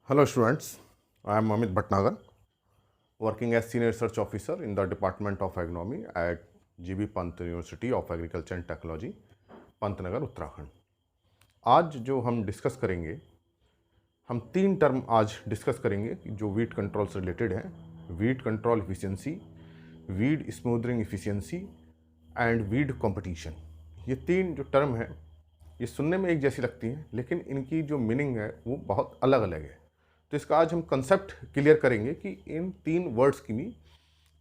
Hello students, I am Amit Bhatnagar, working as Senior Research Officer in the Department of Agronomy at GB Pant University of Agriculture and Technology, Pantnagar Uttarakhand. आज जो हम discuss करेंगे, हम 3 term आज discuss करेंगे जो weed control से related हैं। Weed control efficiency, weed smothering efficiency and weed competition. ये 3 जो टर्म हैं ये सुनने में एक जैसी लगती हैं, लेकिन इनकी जो मीनिंग है वो बहुत अलग अलग है। तो इसका आज हम कंसेप्ट क्लियर करेंगे कि इन 3 वर्ड्स की भी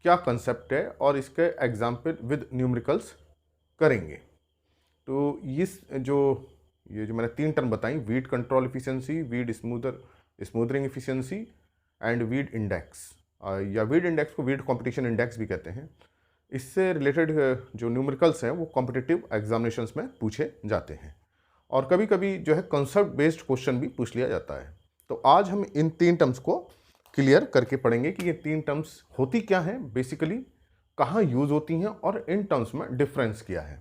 क्या कंसेप्ट है और इसके एग्जाम्पल विद न्यूमेरिकल्स करेंगे। तो ये जो मैंने 3 टर्म बताई, weed control efficiency, weed smothering efficiency and weed index, या वीड इंडेक्स को वीड कंपटीशन इंडेक्स भी कहते हैं। इससे रिलेटेड जो न्यूमेरिकल्स हैं वो कॉम्पिटिटिव एग्जामिनेशंस में पूछे जाते हैं और कभी कभी जो है कंसेप्ट बेस्ड क्वेश्चन भी पूछ लिया जाता है। तो आज हम इन 3 टर्म्स को क्लियर करके पढ़ेंगे कि ये 3 टर्म्स होती क्या हैं, बेसिकली कहाँ यूज़ होती हैं और इन टर्म्स में डिफरेंस क्या है।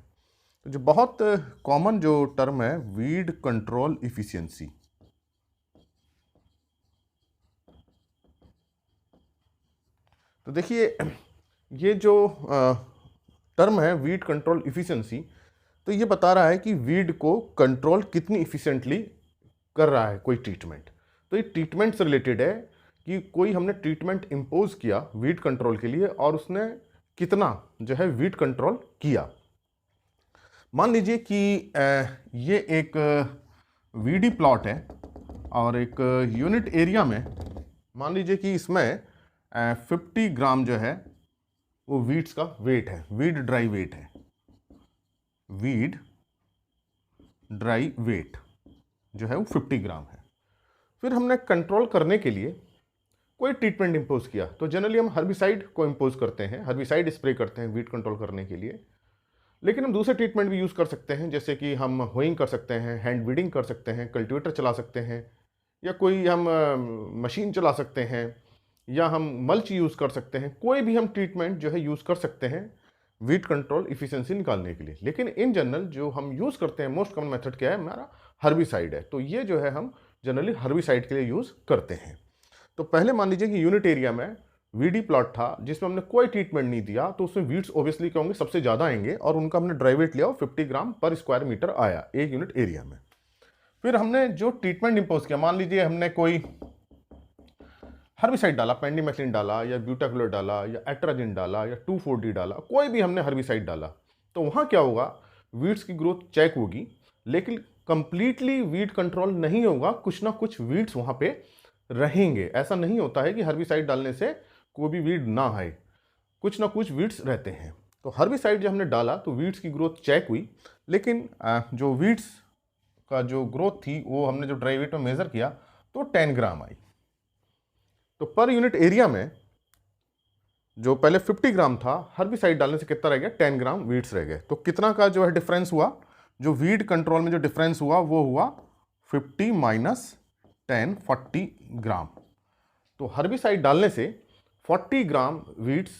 तो जो बहुत कॉमन जो टर्म है वीड कंट्रोल इफिशिएंसी, तो देखिए ये जो टर्म है वीड कंट्रोल इफिशिएंसी, तो ये बता रहा है कि वीड को कंट्रोल कितनी इफिशिएंटली कर रहा है कोई ट्रीटमेंट। तो ये ट्रीटमेंट से रिलेटेड है कि कोई हमने ट्रीटमेंट इम्पोज किया वीड कंट्रोल के लिए और उसने कितना जो है वीड कंट्रोल किया। मान लीजिए कि ये एक वीडी प्लॉट है और एक यूनिट एरिया में मान लीजिए कि इसमें 50 ग्राम जो है वो वीड्स का वेट है, वीड ड्राई वेट है, वीड ड्राई वेट जो है वो 50 ग्राम है। फिर हमने कंट्रोल करने के लिए कोई ट्रीटमेंट इम्पोज किया। तो जनरली हम हर्बिसाइड को इम्पोज करते हैं, हर्बिसाइड स्प्रे करते हैं वीड कंट्रोल करने के लिए, लेकिन हम दूसरे ट्रीटमेंट भी यूज़ कर सकते हैं, जैसे कि हम होइंग कर सकते हैं, हैंड वीडिंग कर सकते हैं, कल्टीवेटर चला सकते हैं, या कोई हम मशीन चला सकते हैं, या हम मल्च यूज़ कर सकते हैं। कोई भी हम ट्रीटमेंट जो है यूज़ कर सकते हैं वीड कंट्रोल इफिशिएंसी निकालने के लिए। लेकिन इन जनरल जो हम यूज़ करते हैं मोस्ट कॉमन मेथड क्या है, हमारा हर्बिसाइड है। तो ये जो है हम जनरली हर्बिसाइड के लिए यूज़ करते हैं। तो पहले मान लीजिए कि यूनिट एरिया में वीडी प्लॉट था जिसमें हमने कोई ट्रीटमेंट नहीं दिया, तो उसमें वीड्स ओबियसली क्या होंगे, सबसे ज़्यादा आएंगे और उनका हमने ड्राई वेट लिया और 50 ग्राम पर स्क्वायर मीटर आया एक यूनिट एरिया में। फिर हमने जो ट्रीटमेंट इम्पोज किया, मान लीजिए हमने कोई हर्बिसाइड डाला, पेंडिमेथलिन डाला या ब्यूटाक्लोर डाला या एट्राजिन डाला या 2,4-D डाला, कोई भी हमने हर्बिसाइड डाला, तो वहाँ क्या होगा, वीड्स की ग्रोथ चेक होगी, लेकिन कंप्लीटली वीड कंट्रोल नहीं होगा, कुछ ना कुछ वीड्स वहाँ पे रहेंगे। ऐसा नहीं होता है कि हर्बिसाइड डालने से कोई भी वीड ना आए, कुछ ना कुछ वीड्स रहते हैं। तो हर्बिसाइड जब हमने डाला तो वीड्स की ग्रोथ चेक हुई, लेकिन जो वीड्स का जो ग्रोथ थी वो हमने जो ड्राई वेट में मेज़र किया तो 10 ग्राम आई। तो पर यूनिट एरिया में जो पहले 50 ग्राम था, हर्बिसाइड डालने से कितना रह गया, 10 ग्राम वीड्स रह गए। तो कितना का जो है डिफरेंस हुआ, जो वीड कंट्रोल में जो डिफरेंस हुआ वो हुआ 50 माइनस 10, 40 ग्राम। तो हर्बिसाइड डालने से 40 ग्राम वीड्स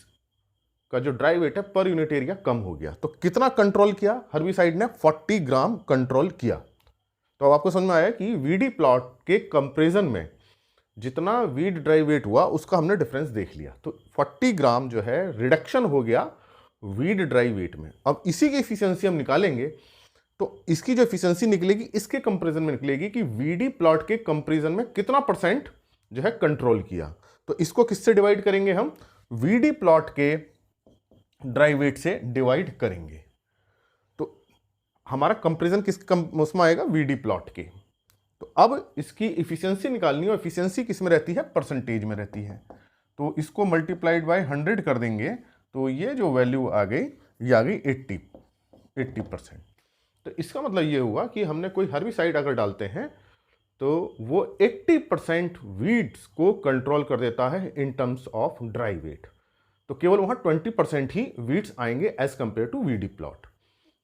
का जो ड्राई वेट है पर यूनिट एरिया कम हो गया। तो कितना कंट्रोल किया हर्बिसाइड ने, 40 ग्राम कंट्रोल किया। तो अब आपको समझ में आया कि वीडी प्लॉट के कंपेरिजन में जितना वीड ड्राई वेट हुआ उसका हमने डिफरेंस देख लिया। तो 40 ग्राम जो है रिडक्शन हो गया वीड ड्राई वेट में। अब इसी की एफिशिएंसी हम निकालेंगे, तो इसकी जो एफिशिएंसी निकलेगी इसके कंपैरिजन में निकलेगी कि वीडी प्लॉट के कंपैरिजन में कितना परसेंट जो है कंट्रोल किया। तो इसको किससे डिवाइड करेंगे, हम वीडी प्लॉट के ड्राई वेट से डिवाइड करेंगे। तो हमारा कंपैरिजन उसमें आएगा वीडी प्लॉट के। तो अब इसकी इफिशियंसी निकालनी है, और इफिशियंसी किस में रहती है, परसेंटेज में रहती है। तो इसको मल्टीप्लाइड बाय 100 कर देंगे, तो ये जो वैल्यू आ गई ये आ गई 80%। तो इसका मतलब ये हुआ कि हमने कोई हर्बिसाइड अगर डालते हैं तो वो 80% वीड्स को कंट्रोल कर देता है in terms of dry weight. तो केवल वहाँ 20% ही वीड्स आएंगे as compare to weedy plot.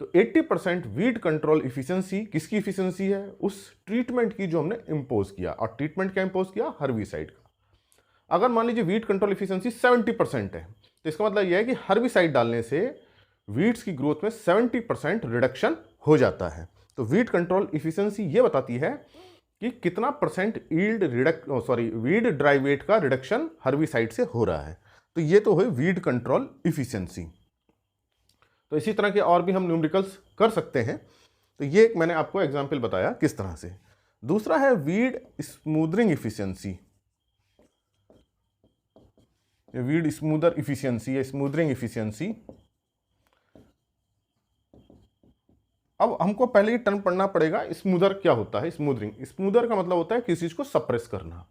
तो 80% वीड कंट्रोल इफिशिएंसी किसकी इफिशिएंसी है, उस ट्रीटमेंट की जो हमने इम्पोज किया। और ट्रीटमेंट क्या इम्पोज किया, हर्बिसाइड का। अगर मान लीजिए वीड कंट्रोल इफिशिएंसी 70% है, तो इसका मतलब यह है कि हर्बिसाइड डालने से वीड्स की ग्रोथ में 70% रिडक्शन हो जाता है। तो वीड कंट्रोल इफिशिएंसी ये बताती है कि कितना परसेंट वीड ड्राई वेट का रिडक्शन हर्बिसाइड से हो रहा है। तो ये तो है वीड कंट्रोल इफिशियंसी। तो इसी तरह के और भी हम न्यूमेरिकल्स कर सकते हैं। तो ये एक मैंने आपको एग्जांपल बताया किस तरह से। दूसरा है weed smothering efficiency, weed smoother efficiency या स्मूदरिंग इफिशियंसी। अब हमको पहले ही टर्म पढ़ना पड़ेगा, स्मूदर क्या होता है। स्मूदरिंग, स्मूदर का मतलब होता है किसी चीज को सप्रेस करना।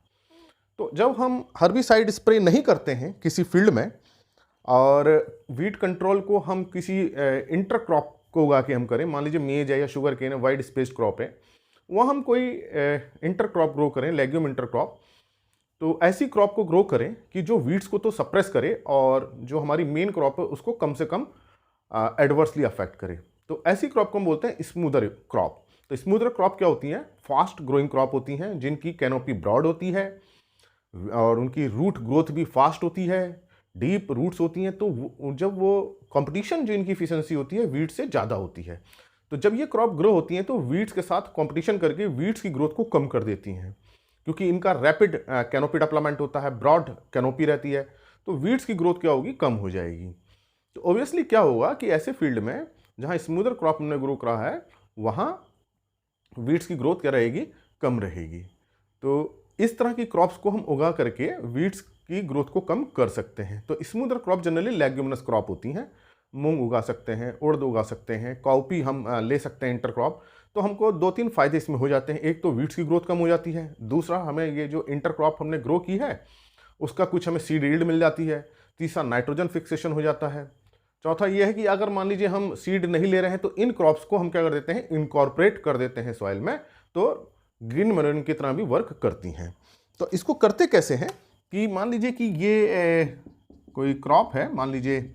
तो जब हम हर्बिसाइड स्प्रे नहीं करते हैं किसी फील्ड में और वीड कंट्रोल को हम किसी इंटर क्रॉप को उगा के हम करें, मान लीजिए मेज है या शुगर केन है, वाइड स्पेस क्रॉप है, वहाँ हम कोई इंटर क्रॉप ग्रो करें, लेग्यूम इंटर क्रॉप, तो ऐसी क्रॉप को ग्रो करें कि जो वीड्स को तो सप्रेस करे और जो हमारी मेन क्रॉप है उसको कम से कम एडवर्सली अफेक्ट करे। तो ऐसी क्रॉप को हम बोलते हैं स्मूदर क्रॉप। तो स्मूदर क्रॉप क्या होती हैं? फास्ट ग्रोइंग क्रॉप होती हैं जिनकी कैनोपी ब्रॉड होती है और उनकी रूट ग्रोथ भी फास्ट होती है, डीप रूट्स होती हैं। तो जब वो कंपटीशन जो इनकी एफिशिएंसी होती है वीड्स से ज़्यादा होती है। तो जब ये क्रॉप ग्रो होती हैं तो वीड्स के साथ कंपटीशन करके वीड्स की ग्रोथ को कम कर देती हैं, क्योंकि इनका रैपिड कैनोपी डेवलपमेंट होता है, ब्रॉड कैनोपी रहती है, तो वीड्स की ग्रोथ क्या होगी? कम हो जाएगी। तो ऑब्वियसली क्या होगा कि ऐसे फील्ड में जहाँ स्मूदर क्रॉप हमने ग्रो करा है वहाँ वीड्स की ग्रोथ क्या रहेगी? कम रहेगी। तो इस तरह की क्रॉप्स को हम उगा करके वीड्स की ग्रोथ को कम कर सकते हैं। तो smoother crop generally leguminous crop होती हैं। मूंग उगा सकते हैं, उड़द उगा सकते हैं, काउपी हम ले सकते हैं इंटर क्रॉप। तो हमको 2-3 फायदे इसमें हो जाते हैं। एक तो वीड्स की ग्रोथ कम हो जाती है, दूसरा हमें ये जो इंटर क्रॉप हमने ग्रो की है उसका कुछ हमें सीड यील्ड मिल जाती है, तीसरा नाइट्रोजन फिक्सेशन हो जाता है, चौथा ये है कि अगर मान लीजिए हम सीड नहीं ले रहे हैं तो इन क्रॉप्स को हम क्या कर देते हैं? इनकॉर्पोरेट कर देते हैं सॉइल में, तो ग्रीन मैन्योर की तरह भी वर्क करती हैं। तो इसको करते कैसे हैं कि मान लीजिए कि ये कोई क्रॉप है, मान लीजिए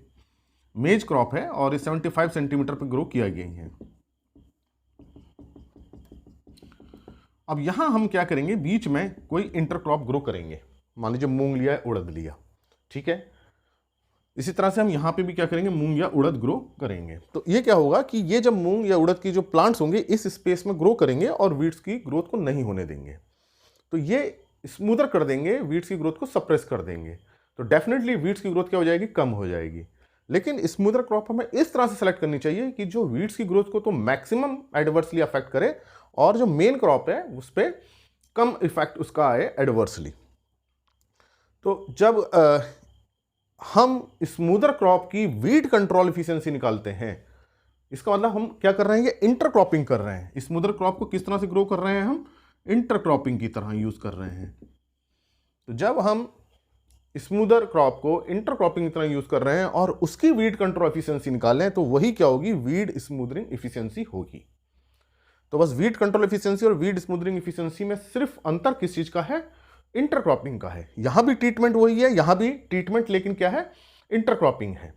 मेज क्रॉप है और ये 75 सेंटीमीटर पर ग्रो किया गया है। अब यहां हम क्या करेंगे? बीच में कोई इंटर क्रॉप ग्रो करेंगे, मान लीजिए मूंग लिया, उड़द लिया, ठीक है। इसी तरह से हम यहाँ पे भी क्या करेंगे? मूंग या उड़द ग्रो करेंगे। तो ये क्या होगा कि ये जब मूंग या उड़द की जो प्लांट्स होंगे इस स्पेस में ग्रो करेंगे और वीड्स की ग्रोथ को नहीं होने देंगे, तो ये स्मूदर कर देंगे, वीड्स की ग्रोथ को सप्रेस कर देंगे। तो डेफिनेटली वीड्स की ग्रोथ क्या हो जाएगी? कम हो जाएगी। लेकिन स्मूदर क्रॉप हमें इस तरह से सेलेक्ट करनी चाहिए कि जो वीड्स की ग्रोथ को तो मैक्सिमम एडवर्सली अफेक्ट करे और जो मेन क्रॉप है उस पर कम इफेक्ट उसका आए एडवर्सली। तो जब हम स्मूदर क्रॉप की वीड कंट्रोल एफिशिएंसी निकालते हैं, इसका मतलब हम क्या कर रहे हैं? ये इंटरक्रॉपिंग कर रहे हैं। स्मूदर क्रॉप को किस तरह से ग्रो कर रहे हैं? हम इंटरक्रॉपिंग की तरह यूज कर रहे हैं। तो जब हम स्मूदर क्रॉप को इंटरक्रॉपिंग की तरह यूज कर रहे हैं और उसकी वीड कंट्रोल एफिशिएंसी निकालें तो वही क्या होगी? वीड स्मूदरिंग एफिशिएंसी होगी। तो बस वीड कंट्रोल एफिशिएंसी और वीड स्मूदरिंग एफिशिएंसी में सिर्फ अंतर किस चीज का है? इंटरक्रॉपिंग का है। यहां भी ट्रीटमेंट वही है, यहां भी ट्रीटमेंट, लेकिन क्या है? इंटरक्रॉपिंग है।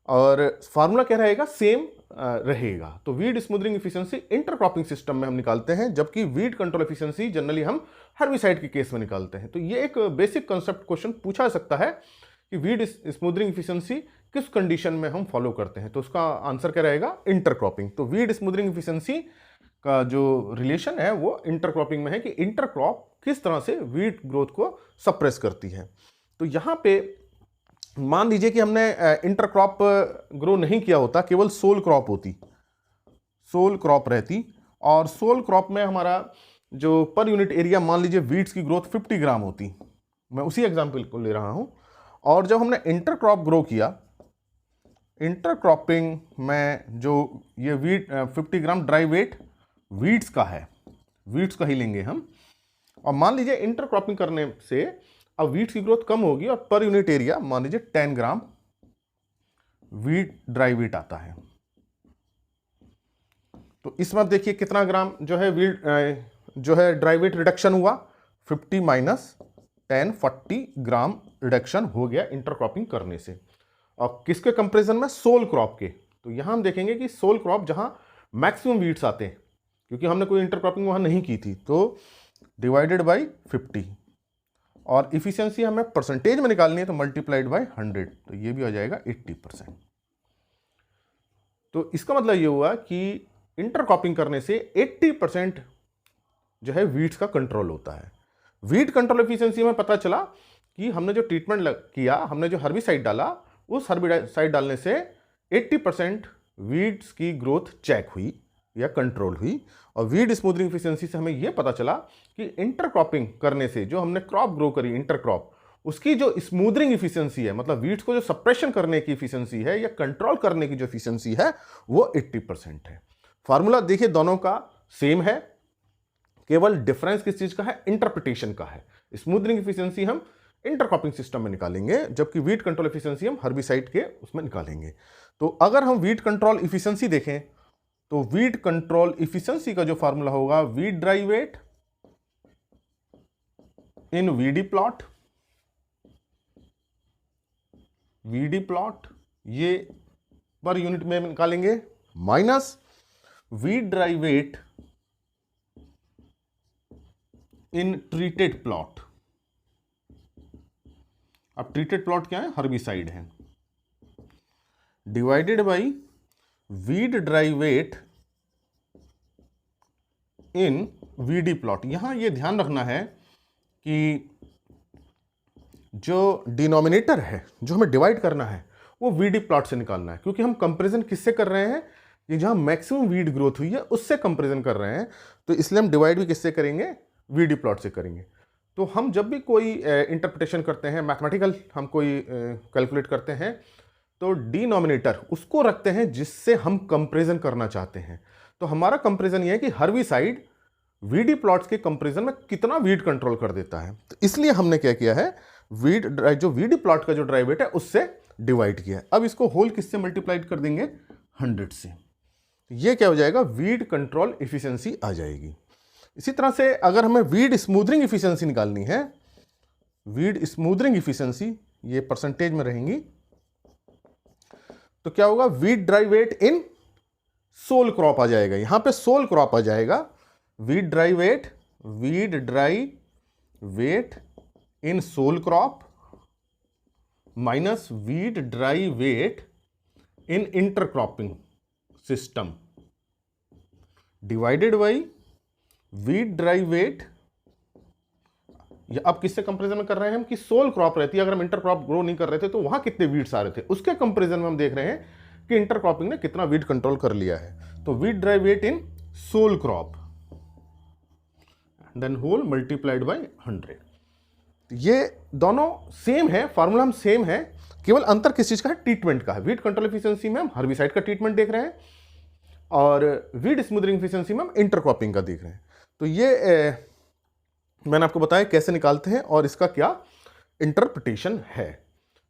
और फार्मूला क्या रहेगा? सेम रहेगा। तो weed smothering efficiency intercropping system में हम निकालते हैं, जबकि वीड कंट्रोल एफिशिएंसी जनरली हम हर्बिसाइड के केस में निकालते हैं। तो ये एक बेसिक कंसेप्ट क्वेश्चन पूछा जा सकता है कि वीड स्मूदरिंग एफिशिएंसी किस कंडीशन में हम फॉलो करते हैं। तो उसका आंसर क्या रहेगा? इंटरक्रॉपिंग। तो वीड स्मूदरिंग एफिशिएंसी का जो रिलेशन है वो इंटरक्रॉपिंग में है कि इंटरक्रॉप किस तरह से वीड ग्रोथ को सप्रेस करती है। तो यहां पे मान लीजिए कि हमने इंटरक्रॉप ग्रो नहीं किया होता, केवल सोल क्रॉप होती, सोल क्रॉप रहती, और सोल क्रॉप में हमारा जो पर यूनिट एरिया मान लीजिए वीड्स की ग्रोथ 50 ग्राम होती, मैं उसी एग्जांपल को ले रहा हूं। और जब हमने इंटरक्रॉप ग्रो किया, इंटरक्रॉपिंग में जो ये वीड 50 ग्राम ड्राई वेट वीड्स का है, वीड्स का ही लेंगे हम। और मान लीजिए इंटरक्रॉपिंग करने से अब वीड्स की ग्रोथ कम होगी और पर यूनिट एरिया मान लीजिए 10 ग्राम वीट ड्राई वीट आता है। तो इस बार देखिए कितना ग्राम जो है वीट जो है ड्राई वेट रिडक्शन हुआ? 50 माइनस 10, 40 ग्राम रिडक्शन हो गया इंटरक्रॉपिंग करने से। और किसके कंपैरिजन में? सोल क्रॉप के। तो यहां हम देखेंगे कि सोल क्रॉप जहां मैक्सिमम वीड्स आते हैं, क्योंकि हमने कोई इंटरक्रॉपिंग वहां नहीं की थी, तो डिवाइडेड बाई 50, और इफिशियंसी हमें परसेंटेज में निकालनी है तो मल्टीप्लाइड बाय 100, तो ये भी हो जाएगा 80%। तो इसका मतलब ये हुआ कि इंटरक्रॉपिंग करने से 80% जो है वीड्स का कंट्रोल होता है। वीड कंट्रोल एफिशिएंसी में पता चला कि हमने जो ट्रीटमेंट किया, हमने जो हर्बिसाइड डाला, उस हर्बिसाइड डालने से 80% वीड्स की ग्रोथ चेक हुई या कंट्रोल हुई। और वीड स्मूथनिंग एफिशिएंसी से हमें यह पता चला कि इंटरक्रॉपिंग करने से जो हमने क्रॉप ग्रो करी इंटरक्रॉप, उसकी जो स्मूथनिंग एफिशिएंसी है, मतलब वीड्स को जो सप्रेशन करने की एफिशिएंसी है या कंट्रोल करने की जो एफिशिएंसी है, वो 80% है। फार्मूला देखिए दोनों का सेम है, केवल डिफरेंस किस चीज का है? इंटरप्रिटेशन का है। स्मूथनिंग एफिशिएंसी हम इंटरक्रॉपिंग सिस्टम में निकालेंगे, जबकि वीड कंट्रोल एफिशिएंसी हम हर्बिसाइड के उसमें निकालेंगे। तो अगर हम वीड कंट्रोल एफिशिएंसी देखें तो वीड कंट्रोल एफिशिएंसी का जो फार्मूला होगा, weed dry weight in weedy plot, weedy plot ये पर यूनिट में निकालेंगे, minus weed dry weight in treated plot. अब ट्रीटेड प्लॉट क्या है? हर्बिसाइड है, divided by weed dry weight in weedy plot. यहां यह ध्यान रखना है कि जो डिनोमिनेटर है, जो हमें डिवाइड करना है, वो वीडी प्लॉट से निकालना है, क्योंकि हम कंपैरिजन किससे कर रहे हैं? कि जहां मैक्सिमम वीड ग्रोथ हुई है उससे कंपैरिजन कर रहे हैं, तो इसलिए हम डिवाइड भी किससे करेंगे? वीडी प्लॉट से करेंगे। तो हम जब भी कोई इंटरप्रिटेशन करते हैं, मैथमेटिकल हम कोई कैलकुलेट करते हैं, तो डिनोमिनेटर उसको रखते हैं जिससे हम कंपैरिजन करना चाहते हैं। तो हमारा कंपैरिजन ये है कि हर्बिसाइड वीडी प्लॉट्स के कंपैरिजन में कितना वीड कंट्रोल कर देता है। तो इसलिए हमने क्या किया है, जो वीडी प्लॉट का जो ड्राई वेट है उससे डिवाइड किया है। अब इसको होल किससे मल्टीप्लाइड कर देंगे? 100 से। ये क्या हो जाएगा? वीड कंट्रोल एफिशिएंसी आ जाएगी। इसी तरह से अगर हमें वीड स्मूथनिंग एफिशिएंसी निकालनी है, वीड स्मूथनिंग एफिशिएंसी ये परसेंटेज में रहेंगी, तो क्या होगा? Weed dry weight in sole crop आ जाएगा, यहां पे सोल क्रॉप आ जाएगा। Weed dry weight in sole crop minus weed dry weight in intercropping system divided by weed dry weight. अब किससे कंपैरिजन में कर रहे हैं हम? कि सोल क्रॉप रहती है, अगर हम इंटरक्रॉप ग्रो नहीं कर रहे थे तो वहां कितने वीड्स आ रहे थे, उसके कंपैरिजन में हम देख रहे हैं कि इंटरक्रॉपिंग ने कितना वीड कंट्रोल कर लिया है। तो weed dry weight in sole crop then whole multiplied by 100। ये दोनों सेम है, फार्मूला हम सेम है, केवल अंतर किस चीज का है? ट्रीटमेंट का है। वीड कंट्रोल एफिशिएंसी में हम हर्बिसाइड का ट्रीटमेंट देख रहे हैं और वीड स्मूथनिंग एफिशिएंसी में हम इंटरक्रॉपिंग का देख रहे हैं। तो ये मैंने आपको बताया कैसे निकालते हैं और इसका क्या इंटरप्रिटेशन है।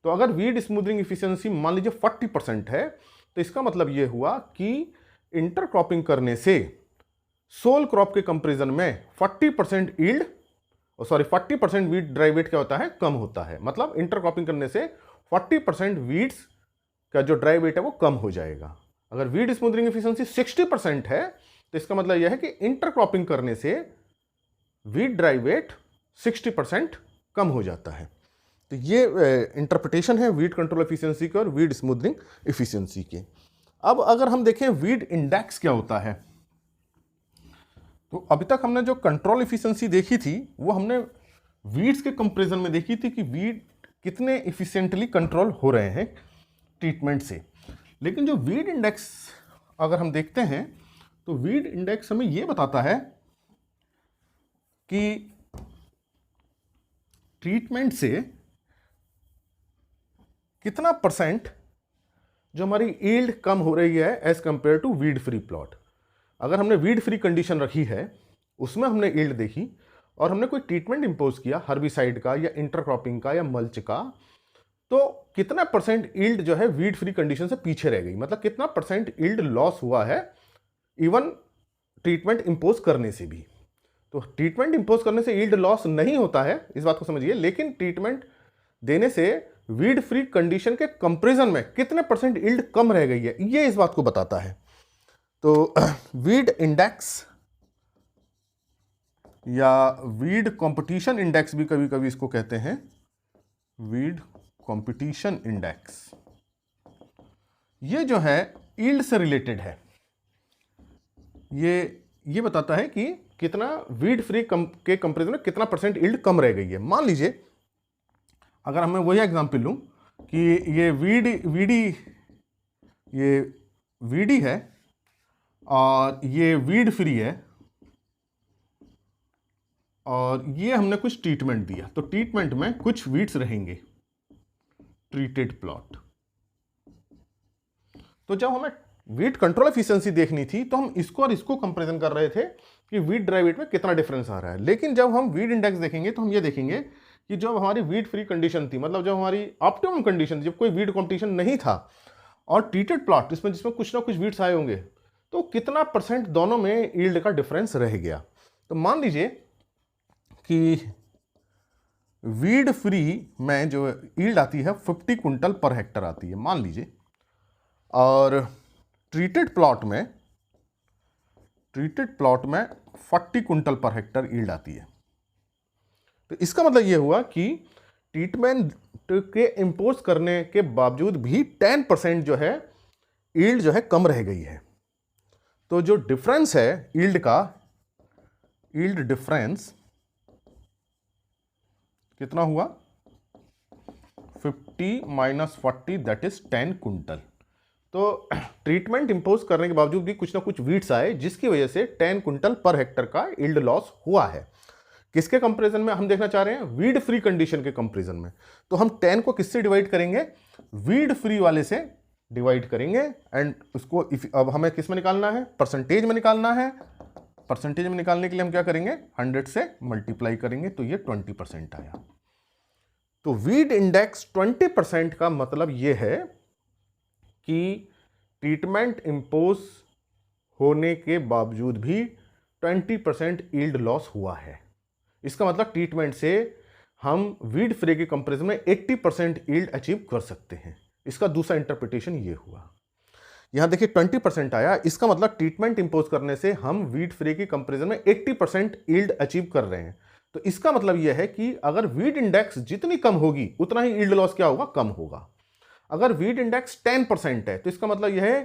तो अगर वीड स्मूथनिंग एफिशिएंसी मान लीजिए 40% है, तो इसका मतलब यह हुआ कि इंटरक्रॉपिंग करने से सोल क्रॉप के कंपैरिजन में 40% ईल्ड, 40% वीड ड्राई वेट क्या होता है? कम होता है। मतलब इंटरक्रॉपिंग करने से 40% वीड्स का जो ड्राई वेट है वो कम हो जाएगा। अगर वीड स्मूथनिंग एफिशिएंसी 60% है, तो इसका मतलब यह है कि इंटरक्रॉपिंग करने से वीड ड्राई वेट 60% कम हो जाता है। तो ये इंटरप्रिटेशन है वीड कंट्रोल एफिशिएंसी के और वीड स्मूथनिंग एफिशिएंसी के। अब अगर हम देखें वीड इंडेक्स क्या होता है, तो अभी तक हमने जो कंट्रोल एफिशिएंसी देखी थी वो हमने वीड्स के कंपैरिजन में देखी थी कि वीड कितने एफिशिएंटली कंट्रोल हो रहे हैं ट्रीटमेंट से। लेकिन जो वीड इंडेक्स अगर हम देखते हैं, तो वीड इंडेक्स हमें ये बताता है कि ट्रीटमेंट से कितना परसेंट जो हमारी ईल्ड कम हो रही है as compare to weed free plot. अगर हमने वीड फ्री कंडीशन रखी है, उसमें हमने ईल्ड देखी और हमने कोई ट्रीटमेंट इंपोज किया हर्बिसाइड का या इंटरक्रॉपिंग का या मल्च का, तो कितना परसेंट ईल्ड जो है वीड फ्री कंडीशन से पीछे रह गई, मतलब कितना परसेंट ईल्ड लॉस हुआ है इवन ट्रीटमेंट इंपोज करने से भी। तो ट्रीटमेंट इंपोज करने से ईल्ड लॉस नहीं होता है, इस बात को समझिए, लेकिन ट्रीटमेंट देने से वीड फ्री कंडीशन के कंपैरिजन में कितने परसेंट ईल्ड कम रह गई है, ये इस बात को बताता है। तो वीड इंडेक्स या वीड कंपटीशन इंडेक्स भी कभी कभी इसको कहते हैं, वीड कंपटीशन इंडेक्स, ये जो है ईल्ड से रिलेटेड है। ये बताता है कि कितना वीड फ्री के कंपेरिजन में कितना परसेंट यील्ड कम रह गई है। मान लीजिए अगर मैं वही एग्जांपल लूं कि ये वीडी है और ये वीड फ्री है और ये हमने कुछ ट्रीटमेंट दिया, तो ट्रीटमेंट में कुछ वीड्स रहेंगे, ट्रीटेड प्लॉट। तो जब हमें वीट कंट्रोल एफिशिएंसी देखनी थी तो हम इसको और इसको कंपैरिजन कर रहे थे कि वीट ड्राई वीट में कितना डिफरेंस आ रहा है। लेकिन जब हम वीट इंडेक्स देखेंगे तो हम ये देखेंगे कि जब हमारी वीट फ्री कंडीशन थी, मतलब जब हमारी ऑप्टिमम कंडीशन थी, जब कोई वीट कॉम्पिटिशन नहीं था, और ट्रीटेड प्लॉट जिसमें कुछ ना कुछ वीट्स आए होंगे, तो कितना परसेंट दोनों में यील्ड का डिफरेंस रह गया। तो मान लीजिए कि वीड फ्री में जो यील्ड आती है 50 कुंटल पर हेक्टर आती है मान लीजिए, और ट्रीटेड प्लॉट में 40 कुंटल पर हेक्टर यील्ड आती है। तो इसका मतलब यह हुआ कि ट्रीटमेंट के इंपोज करने के बावजूद भी 10% जो है यील्ड जो है कम रह गई है। तो जो डिफरेंस है यील्ड का, यील्ड डिफरेंस कितना हुआ, 50 माइनस 40 दैट इज 10 कुंटल। तो ट्रीटमेंट इंपोज करने के बावजूद भी कुछ ना कुछ वीड्स आए जिसकी वजह से 10 कुंटल पर हेक्टर का यील्ड लॉस हुआ है। किसके कंपैरिजन में हम देखना चाह रहे हैं, वीड फ्री कंडीशन के कंपैरिजन में। तो हम 10 को किससे डिवाइड करेंगे, वीड फ्री वाले से डिवाइड करेंगे, एंड उसको अब हमें किस में निकालना है, परसेंटेज में निकालना है। परसेंटेज में निकालने के लिए हम क्या करेंगे, 100 से मल्टीप्लाई करेंगे, तो ये 20% आया। तो वीड इंडेक्स 20% का मतलब ये है कि ट्रीटमेंट इंपोज होने के बावजूद भी 20% यील्ड लॉस हुआ है। इसका मतलब ट्रीटमेंट से हम वीड फ्री के कंपैरिजन में 80% यील्ड अचीव कर सकते हैं। इसका दूसरा इंटरप्रिटेशन ये हुआ, यहां देखिए 20% आया, इसका मतलब ट्रीटमेंट इंपोज करने से हम वीड फ्री के कंपैरिजन में 80% यील्ड अचीव कर रहे हैं। तो इसका मतलब यह है कि अगर वीड इंडेक्स जितनी कम होगी उतना ही यील्ड लॉस क्या होगा, कम होगा। अगर वीड इंडेक्स 10% है तो इसका मतलब यह है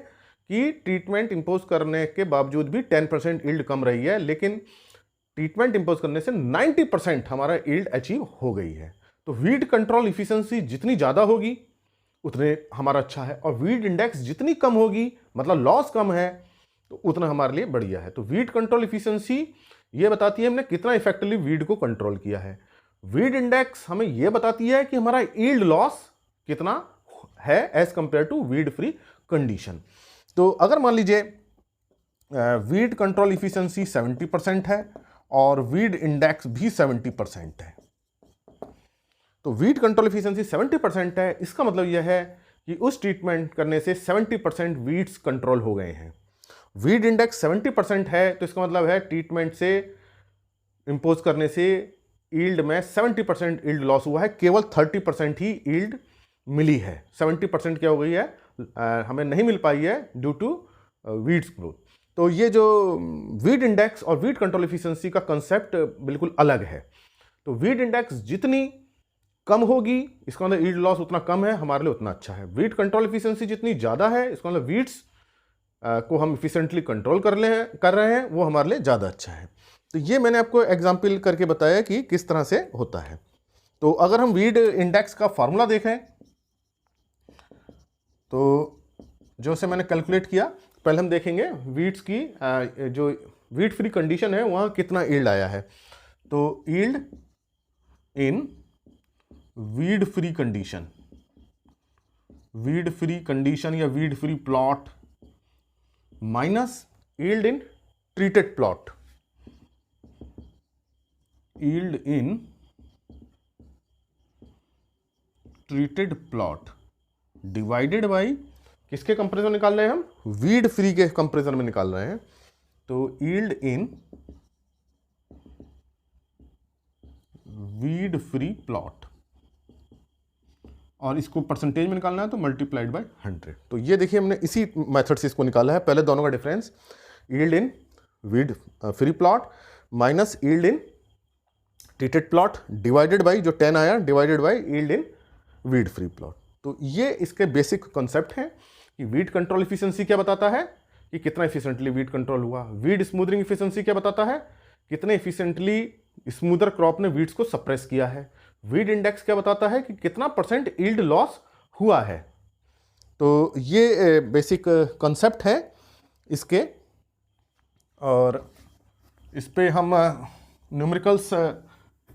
कि ट्रीटमेंट इंपोज करने के बावजूद भी 10% यील्ड कम रही है, लेकिन ट्रीटमेंट इंपोज करने से 90% हमारा यील्ड अचीव हो गई है। तो वीड कंट्रोल इफिशिएंसी जितनी ज़्यादा होगी उतने हमारा अच्छा है, और वीड इंडेक्स जितनी कम होगी मतलब लॉस कम है तो उतना हमारे लिए बढ़िया है। तो वीड कंट्रोल इफिशिएंसी ये बताती है हमने कितना इफेक्टिवली वीड को कंट्रोल किया है। वीड इंडेक्स हमें यह बताती है कि हमारा यील्ड लॉस कितना है as compare to weed free condition. तो अगर मान लीजिए वीड कंट्रोल इफिशिएंसी 70% है और वीड इंडेक्स भी 70% है, तो वीड कंट्रोल इफिशिएंसी 70% है, इसका मतलब यह है कि उस ट्रीटमेंट करने से 70% वीड्स कंट्रोल हो गए हैं। वीड इंडेक्स 70% है तो इसका मतलब है ट्रीटमेंट से इंपोज करने से यील्ड में 70% यील्ड लॉस हुआ है, केवल 30% ही यील्ड मिली है। 70% क्या हो गई है, हमें नहीं मिल पाई है ड्यू टू वीड्स ग्रोथ। तो ये जो वीड इंडेक्स और वीड कंट्रोल इफिशिएंसी का कंसेप्ट बिल्कुल अलग है। तो वीड इंडेक्स जितनी कम होगी इसका मतलब यील्ड लॉस उतना कम है, हमारे लिए उतना अच्छा है। वीड कंट्रोल इफिशिएंसी जितनी ज़्यादा है इसका मतलब वीड्स को हम इफिशिएंटली कंट्रोल कर रहे हैं, वो हमारे लिए ज़्यादा अच्छा है। तो ये मैंने आपको एग्जाम्पल करके बताया कि किस तरह से होता है। तो अगर हम वीड इंडेक्स का फार्मूला देखें तो जो से मैंने कैलकुलेट किया, पहले हम देखेंगे वीड्स की जो वीड फ्री कंडीशन है वहाँ कितना यील्ड आया है। तो yield in weed free condition, weed free condition या weed free plot minus yield in treated plot, yield in treated plot divided by किसके कंपैरिजन निकाल रहे हैं हम, वीड फ्री के कंपैरिजन में निकाल रहे हैं। तो yield in weed free plot, और इसको परसेंटेज में निकालना है तो मल्टीप्लाइड बाय 100। तो ये देखिए हमने इसी मेथड से इसको निकाला है। पहले दोनों का difference yield in weed free plot minus yield in treated plot divided by जो 10 आया divided by yield in weed free plot. तो ये इसके बेसिक कॉन्सेप्ट हैं कि वीड कंट्रोल इफिशिएंसी क्या बताता है कि कितना इफिशिएंटली वीड कंट्रोल हुआ, वीड स्मूथनिंग इफिशिएंसी क्या बताता है कितने एफिशिएंटली स्मूदर क्रॉप ने वीड्स को सप्रेस किया है। वीड इंडेक्स क्या बताता है कि कितना परसेंट यील्ड लॉस हुआ है। तो ये बेसिक कॉन्सेप्ट है इसके, और इस पे हम न्यूमेरिकल्स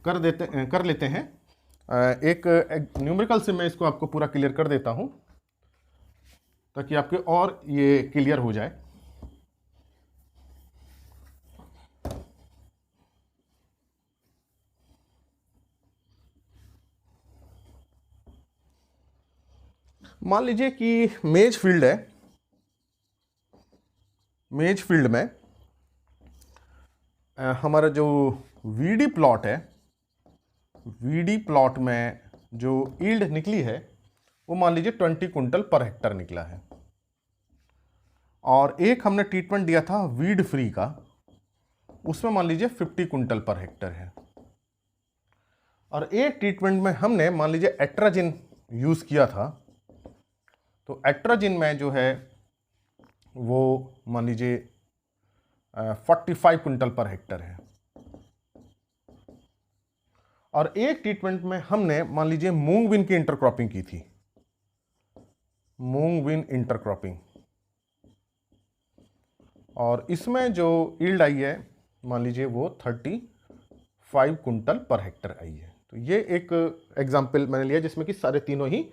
कर लेते हैं। एक न्यूमेरिकल से मैं इसको आपको पूरा क्लियर कर देता हूं ताकि आपके और ये क्लियर हो जाए। मान लीजिए कि मेज फील्ड है, मेज फील्ड में हमारा जो वीडी प्लॉट है, वीडी प्लॉट में जो यील्ड निकली है वो मान लीजिए 20 कुंटल पर हेक्टर निकला है। और एक हमने ट्रीटमेंट दिया था वीड फ्री का, उसमें मान लीजिए 50 कुंटल पर हेक्टर है। और एक ट्रीटमेंट में हमने मान लीजिए एट्राजिन यूज किया था, तो एट्राजिन में जो है वो मान लीजिए 45 कुंटल पर हेक्टर है। और एक ट्रीटमेंट में हमने मान लीजिए मूंग बिन की इंटरक्रॉपिंग की थी, मूंग बिन इंटरक्रॉपिंग, और इसमें जो यील्ड आई है मान लीजिए वो 35 कुंटल पर हेक्टर आई है। तो ये एक एग्जाम्पल मैंने लिया जिसमें कि सारे तीनों ही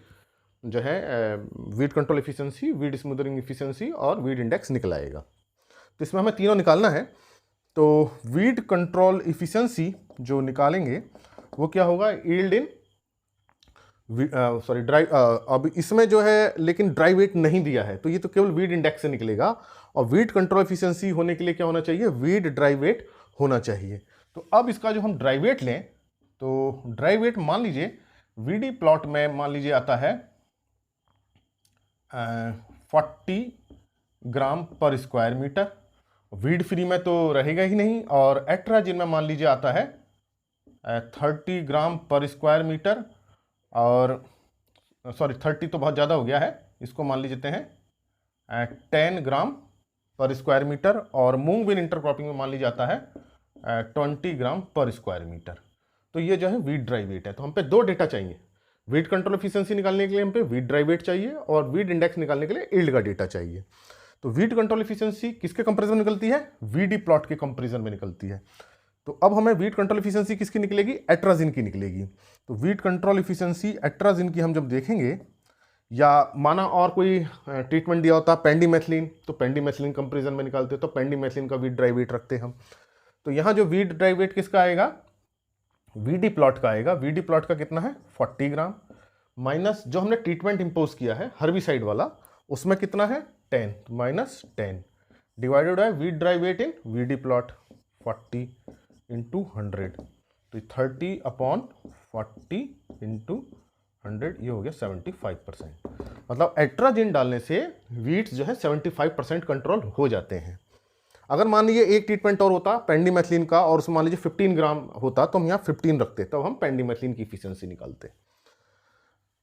जो है weed control efficiency, weed smothering efficiency और वीड इंडेक्स निकल आएगा। तो इसमें हमें तीनों निकालना है। तो वीड कंट्रोल एफिशिएंसी जो निकालेंगे वो क्या होगा, यील्ड इन सॉरी ड्राई, अब इसमें जो है लेकिन ड्राई वेट नहीं दिया है, तो ये तो केवल वीड इंडेक्स से निकलेगा। और वीड कंट्रोल एफिशिएंसी होने के लिए क्या होना चाहिए, वीड ड्राई वेट होना चाहिए। तो अब इसका जो हम ड्राई वेट लें, तो ड्राई वेट मान लीजिए वीडी प्लॉट में मान लीजिए आता है 40 ग्राम पर स्क्वायर मीटर। वीड फ्री में तो रहेगा ही नहीं, और एट्राजिन में मान लीजिए आता है 30 ग्राम पर स्क्वायर मीटर, और सॉरी 30 तो बहुत ज़्यादा हो गया है, इसको मान लीजिए हैं 10 ग्राम पर स्क्वायर मीटर। और मूंग बिन इंटरक्रॉपिंग में मान लीजिए आता है 20 ग्राम पर स्क्वायर मीटर। तो ये जो है वीड ड्राई वेट है। तो हम पे दो डेटा चाहिए, वीड कंट्रोल एफिशिएंसी निकालने के लिए हम पे वीड ड्राई वेट चाहिए, और वीड इंडेक्स निकालने के लिए यील्ड का डेटा चाहिए। तो वीड कंट्रोल एफिशिएंसी किसके कंपैरिजन में निकलती है, वीडी प्लॉट के कंपैरिजन में निकलती है। तो अब हमें वीड कंट्रोल एफिशिएंसी किसकी निकलेगी, एट्राजिन की निकलेगी। तो वीड कंट्रोल एफिशिएंसी एट्राजिन की हम जब देखेंगे, या माना और कोई ट्रीटमेंट दिया होता पेंडीमेथिलीन, तो पेंडीमेथिलीन कंपैरिजन में निकालते, तो पेंडीमेथिलीन का वीड ड्राई वेट रखते हम। तो यहाँ जो वीड ड्राई वेट किसका आएगा, वीडी प्लॉट का आएगा। वीडी प्लॉट का कितना है 40 ग्राम, माइनस जो हमने ट्रीटमेंट इंपोज किया है हर्बिसाइड वाला, उसमें कितना है 10, minus 10 divided by weed dry weight in weedy plot 40 into 100, तो 30/40 इंटू 100, ये हो गया 75%। मतलब एट्राजिन डालने से वीड्स जो है 75% कंट्रोल हो जाते हैं। अगर मान लीजिए एक ट्रीटमेंट और होता पेंडीमेथिलीन का, और उसमें मान लीजिए 15 ग्राम होता, तो हम यहाँ 15 रखते, तब हम पेंडीमेथिलीन की इफिशियंसी निकालते।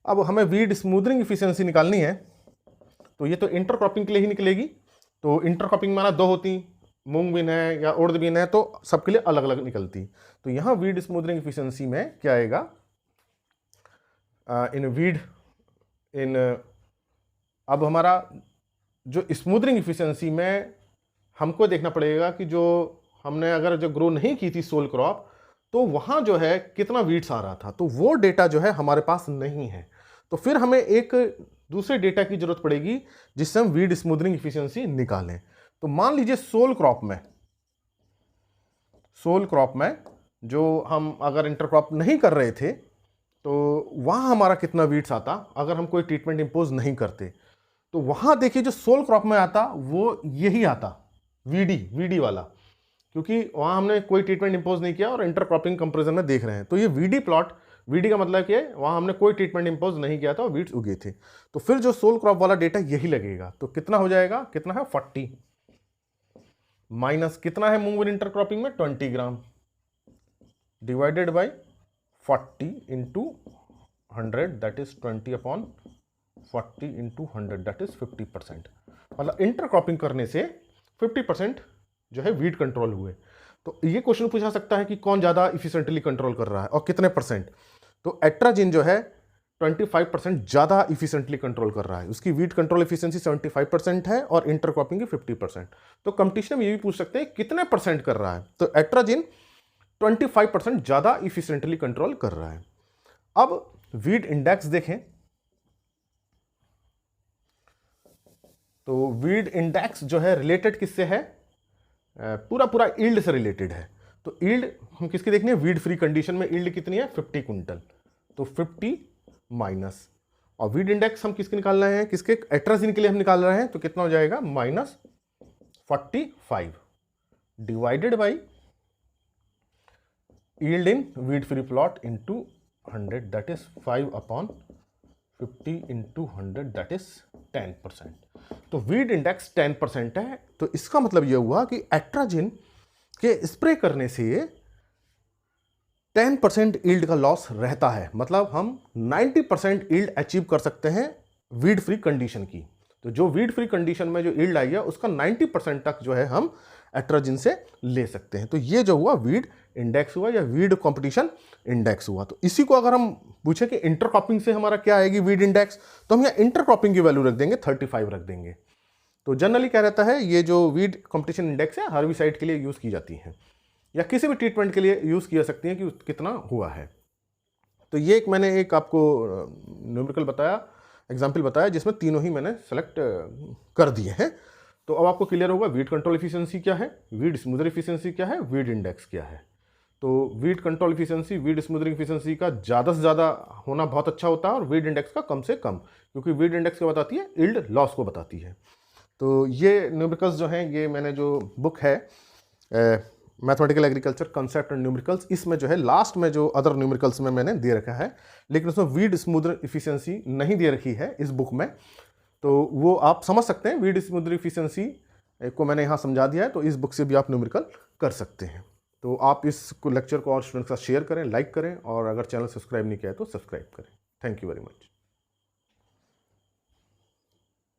अब हमें वीड स्मूदरिंग इफिशियंसी निकालनी है, तो ये तो इंटरक्रॉपिंग के लिए ही निकलेगी। तो इंटरक्रॉपिंग माना दो होती, मूंग बिन है या उड़द बिन है, तो सबके लिए अलग अलग निकलती। तो यहाँ वीड स्मूदरिंग इफिशियंसी में क्या आएगा, अब हमारा जो स्मूदरिंग इफिशियंसी में हमको देखना पड़ेगा कि जो हमने अगर जो ग्रो नहीं की थी सोल क्रॉप, तो वहाँ जो है कितना वीड्स आ रहा था, तो वो डेटा जो है हमारे पास नहीं है। तो फिर हमें एक दूसरे डेटा की जरूरत पड़ेगी जिससे हम वीड स्मूदरिंग इफिशियंसी निकालें। तो मान लीजिए सोल क्रॉप में जो हम अगर इंटरक्रॉप नहीं कर रहे थे, तो वहाँ हमारा कितना वीड्स आता अगर हम कोई ट्रीटमेंट इंपोज नहीं करते। तो वहाँ देखिए जो सोल क्रॉप में आता वो यही आता, वीडी वाला, क्योंकि वहाँ हमने कोई ट्रीटमेंट इंपोज नहीं किया और इंटरक्रॉपिंग कंपैरिजन में देख रहे हैं। तो ये वीडी प्लॉट, वीडी का मतलब कि वहाँ हमने कोई ट्रीटमेंट इंपोज नहीं किया था और वीड्स उगे थे। तो फिर जो सोल क्रॉप वाला डेटा यही लगेगा। तो कितना हो जाएगा, कितना है 40, माइनस कितना है मूंग बिन इंटरक्रॉपिंग में 20 gram, divided by 40 into 100, that is 20/40 into 100, that is 50%। मतलब इंटरक्रॉपिंग करने से 50% जो है वीड कंट्रोल हुए। तो ये क्वेश्चन पूछा सकता है कि कौन ज़्यादा इफिशिएंटली कंट्रोल कर रहा है और कितने परसेंट। तो एट्राजिन जो है 25% ज़्यादा इफिशिएंटली कंट्रोल कर रहा है, उसकी वीट कंट्रोल एफिशिएंसी 75% है और इंटरक्रॉपिंग की 50%। तो कंपटीशन में ये भी पूछ सकते हैं कितने परसेंट कर रहा है, तो एट्राजिन 25% ज़्यादा इफिशिएंटली कंट्रोल कर रहा है। अब वीट इंडेक्स देखें, तो वीट इंडेक्स जो है रिलेटेड किससे है, पूरा ईल्ड से रिलेटेड है। तो ईल्ड हम किसकी देखनी है, वीड फ्री कंडीशन में ईल्ड कितनी है 50 क्विंटल, तो 50 माइनस, और वीड इंडेक्स हम किसके निकाल रहे हैं, किसके, एट्राजिन के लिए हम निकाल रहे हैं, तो कितना हो जाएगा -45 divided by yield in weed free plot into 100, that is 5/50 into 100, that is 10%। तो वीड इंडेक्स 10% है, तो इसका मतलब यह हुआ कि एट्राजिन के स्प्रे करने से 10% ईल्ड का लॉस रहता है, मतलब हम 90% ईल्ड अचीव कर सकते हैं वीड फ्री कंडीशन की। तो जो वीड फ्री कंडीशन में जो ईल्ड आई है उसका 90% तक जो है हम एट्राजिन से ले सकते हैं। तो ये जो हुआ वीड इंडेक्स हुआ या वीड कंपटीशन इंडेक्स हुआ। तो इसी को अगर हम पूछे कि इंटरक्रॉपिंग से हमारा क्या आएगी वीड इंडेक्स, तो हम यहाँ इंटरक्रॉपिंग की वैल्यू रख देंगे 35 रख देंगे। तो जनरली क्या रहता है, ये जो वीड कंपटीशन इंडेक्स है हर्बिसाइड के लिए यूज़ की जाती है या किसी भी ट्रीटमेंट के लिए यूज़ की जा सकती है कि कितना हुआ है। तो ये एक मैंने एक आपको न्यूमेरिकल बताया, एग्जाम्पल बताया, जिसमें तीनों ही मैंने सेलेक्ट कर दिए हैं। तो अब आपको क्लियर होगा वीड कंट्रोल एफिशिएंसी क्या है, वीड स्मूदर एफिशिएंसी क्या है, वीड इंडेक्स क्या है। तो weed control efficiency, weed smothering efficiency का ज़्यादा से ज़्यादा होना बहुत अच्छा होता है और वीड इंडेक्स का कम से कम, क्योंकि वीड इंडेक्स क्या बताती है, ईल्ड लॉस को बताती है। तो ये न्यूमेरिकल्स जो हैं, ये मैंने जो बुक है mathematical agriculture concept and numericals, इसमें जो है लास्ट में जो अदर न्यूमेरिकल्स में मैंने दे रखा है, लेकिन उसमें वीड स्मूदर एफिशिएंसी नहीं दे रखी है इस बुक में। तो वो आप समझ सकते हैं, वीड स्मूदर एफिशिएंसी को मैंने यहाँ समझा दिया है, तो इस बुक से भी आप न्यूमेरिकल कर सकते हैं। तो आप इस लेक्चर को और स्टूडेंट्स के साथ शेयर करें, लाइक करें, और अगर चैनल सब्सक्राइब नहीं किया है तो सब्सक्राइब करें। Thank you very much.